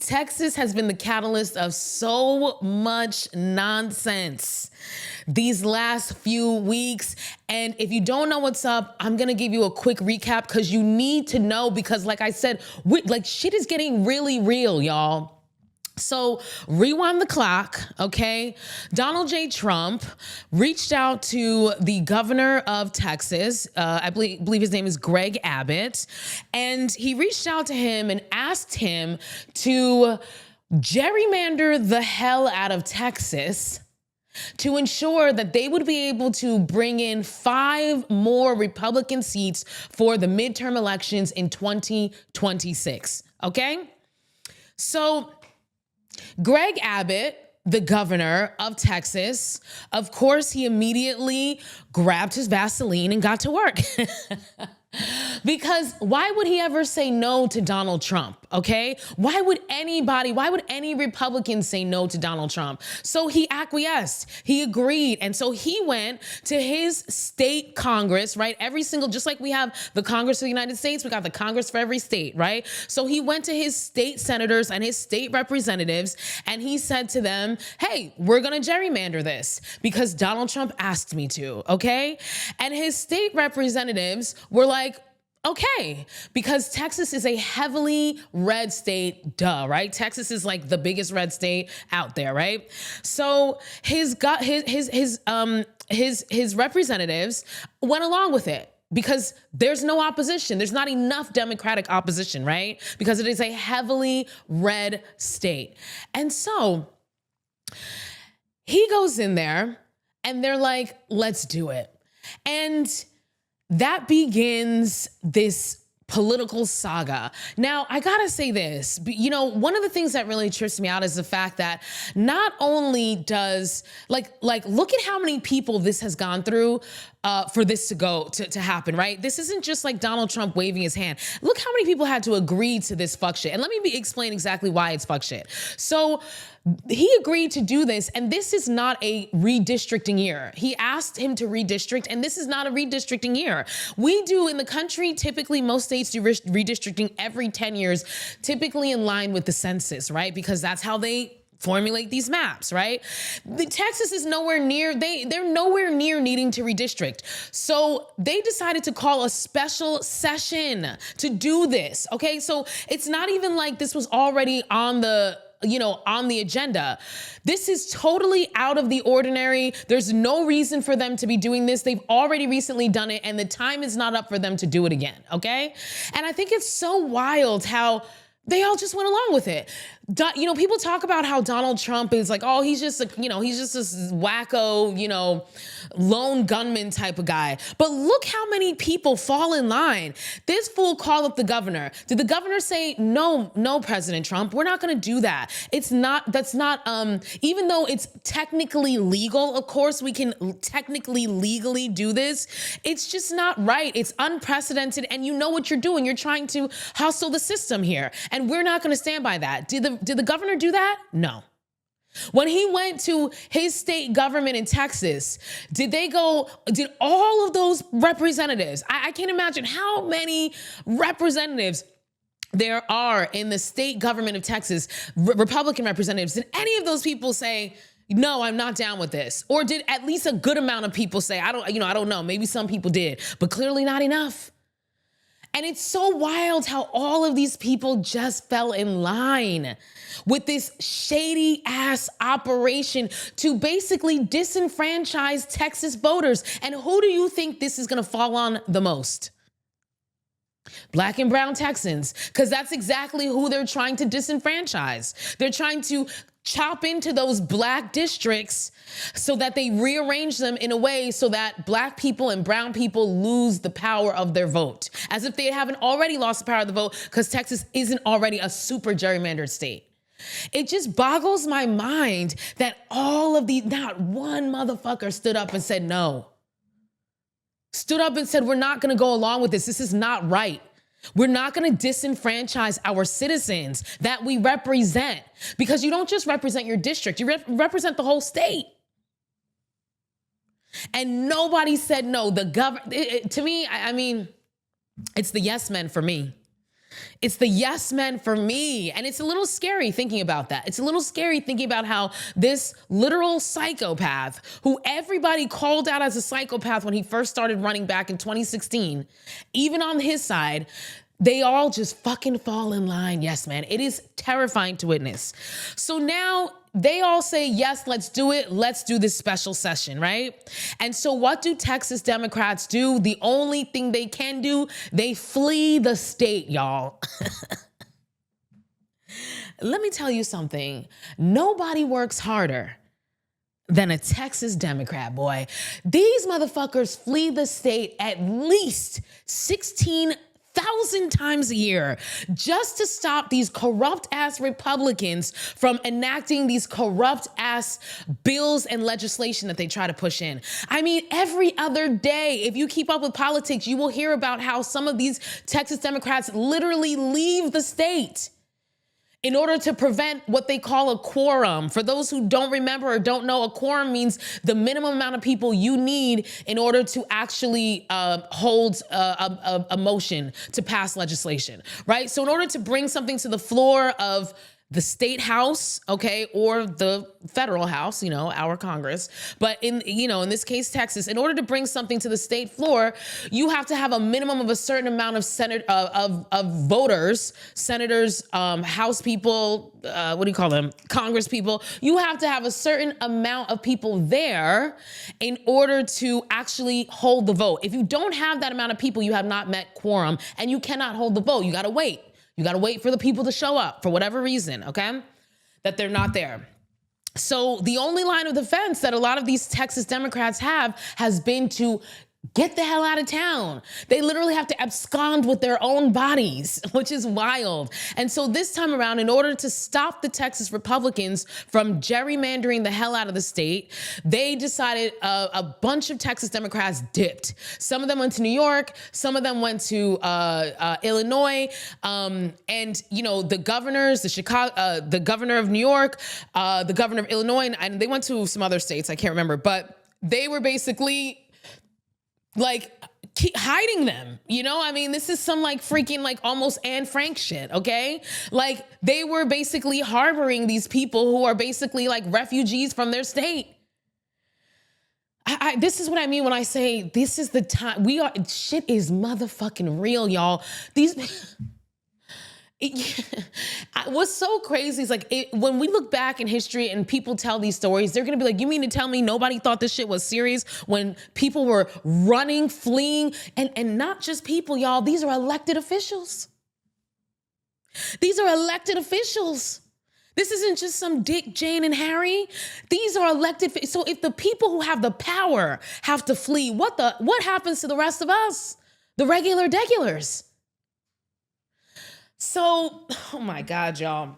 Texas has been the catalyst of so much nonsense these last few weeks. And if you don't know what's up, I'm gonna give you a quick recap because you need to know, because like I said, shit is getting really real, y'all. So rewind the clock, okay? Donald J. Trump reached out to the governor of Texas, I believe his name is Greg Abbott, and he reached out to him and asked him to gerrymander the hell out of Texas to ensure that they would be able to bring in 5 more Republican seats for the midterm elections in 2026, okay? So Greg Abbott, the governor of Texas, of course, he immediately grabbed his Vaseline and got to work. Because why would he ever say no to Donald Trump, okay? Why would any Republican say no to Donald Trump? So he acquiesced, he agreed. And so he went to his state Congress, right? Just like we have the Congress of the United States, we got the Congress for every state, right? So he went to his state senators and his state representatives, and he said to them, hey, we're gonna gerrymander this because Donald Trump asked me to, okay? And his state representatives were like, okay, because Texas is a heavily red state, right? Texas is like the biggest red state out there, right? So his representatives went along with it because there's no opposition. There's not enough Democratic opposition, right? Because it is a heavily red state. And so he goes in there and they're like, let's do it. And that begins this political saga. Now, I gotta say this, one of the things that really trips me out is the fact that not only does, look at how many people this has gone through for this to happen, right? This isn't just like Donald Trump waving his hand. Look how many people had to agree to this fuck shit. And let me explain exactly why it's fuck shit. So he agreed to do this, and this is not a redistricting year. He asked him to redistrict, and this is not a redistricting year. We do in the country, typically most states do redistricting every 10 years, typically in line with the census, right? Because that's how they formulate these maps, right? Texas is nowhere near, they're nowhere near needing to redistrict. So they decided to call a special session to do this, okay? So it's not even like this was already on the agenda. This is totally out of the ordinary. There's no reason for them to be doing this. They've already recently done it, and the time is not up for them to do it again, okay? And I think it's so wild how they all just went along with it. People talk about how Donald Trump is like, oh, he's just this wacko, lone gunman type of guy. But look how many people fall in line. This fool called up the governor. Did the governor say, no, President Trump, we're not gonna do that. Even though it's technically legal, of course we can technically legally do this, it's just not right. It's unprecedented, and you know what you're doing. You're trying to hustle the system here, and we're not gonna stand by that. Did the governor do that? No. When he went to his state government in Texas, did all of those representatives, I can't imagine how many representatives there are in the state government of Texas, Republican representatives, did any of those people say, no, I'm not down with this? Or did at least a good amount of people say, I don't know, maybe some people did, but clearly not enough. And it's so wild how all of these people just fell in line with this shady ass operation to basically disenfranchise Texas voters. And who do you think this is gonna fall on the most? Black and brown Texans, because that's exactly who they're trying to disenfranchise. They're trying to chop into those black districts so that they rearrange them in a way so that black people and brown people lose the power of their vote, as if they haven't already lost the power of the vote because Texas isn't already a super gerrymandered state. It just boggles my mind that not one motherfucker stood up and said no. Stood up and said, we're not gonna go along with this. This is not right. We're not gonna disenfranchise our citizens that we represent, because you don't just represent your district, you represent the whole state. And nobody said no. To me, I mean, it's the yes men for me. It's the yes men for me. And it's a little scary thinking about that. It's a little scary thinking about how this literal psychopath, who everybody called out as a psychopath when he first started running back in 2016, even on his side, they all just fucking fall in line. Yes, man. It is terrifying to witness. So now they all say, yes, let's do it. Let's do this special session, right? And so what do Texas Democrats do? The only thing they can do, they flee the state, y'all. Let me tell you something. Nobody works harder than a Texas Democrat, boy. These motherfuckers flee the state at least 16,000 times a year just to stop these corrupt ass Republicans from enacting these corrupt ass bills and legislation that they try to push in. I mean, every other day, if you keep up with politics, you will hear about how some of these Texas Democrats literally leave the state in order to prevent what they call a quorum. For those who don't remember or don't know, a quorum means the minimum amount of people you need in order to actually hold a motion to pass legislation, right? So in order to bring something to the floor of the state house, okay, or the federal house, you know, our Congress. But in this case, Texas, in order to bring something to the state floor, you have to have a minimum of a certain amount of voters, senators, House people, what do you call them? Congress people. You have to have a certain amount of people there in order to actually hold the vote. If you don't have that amount of people, you have not met quorum and you cannot hold the vote. You got to wait. You got to wait for the people to show up for whatever reason, okay? That they're not there. So the only line of defense that a lot of these Texas Democrats have has been to get the hell out of town. They literally have to abscond with their own bodies, which is wild. And so this time around, in order to stop the Texas Republicans from gerrymandering the hell out of the state, they decided a bunch of Texas Democrats dipped. Some of them went to New York, some of them went to Illinois, and the governors, the governor of New York, the governor of Illinois, and they went to some other states, I can't remember, but they were basically like keep hiding them, I mean, this is some like freaking like almost Anne Frank shit, okay? Like they were basically harboring these people who are basically like refugees from their state. This is what I mean when I say this is the time shit is motherfucking real, y'all. What's so crazy is like when we look back in history and people tell these stories, they're gonna be like, you mean to tell me nobody thought this shit was serious when people were running, fleeing, and not just people, y'all, these are elected officials. These are elected officials. This isn't just some Dick, Jane, and Harry. These are elected. So if the people who have the power have to flee, what happens to the rest of us? The regular degulars. So, oh my God, y'all.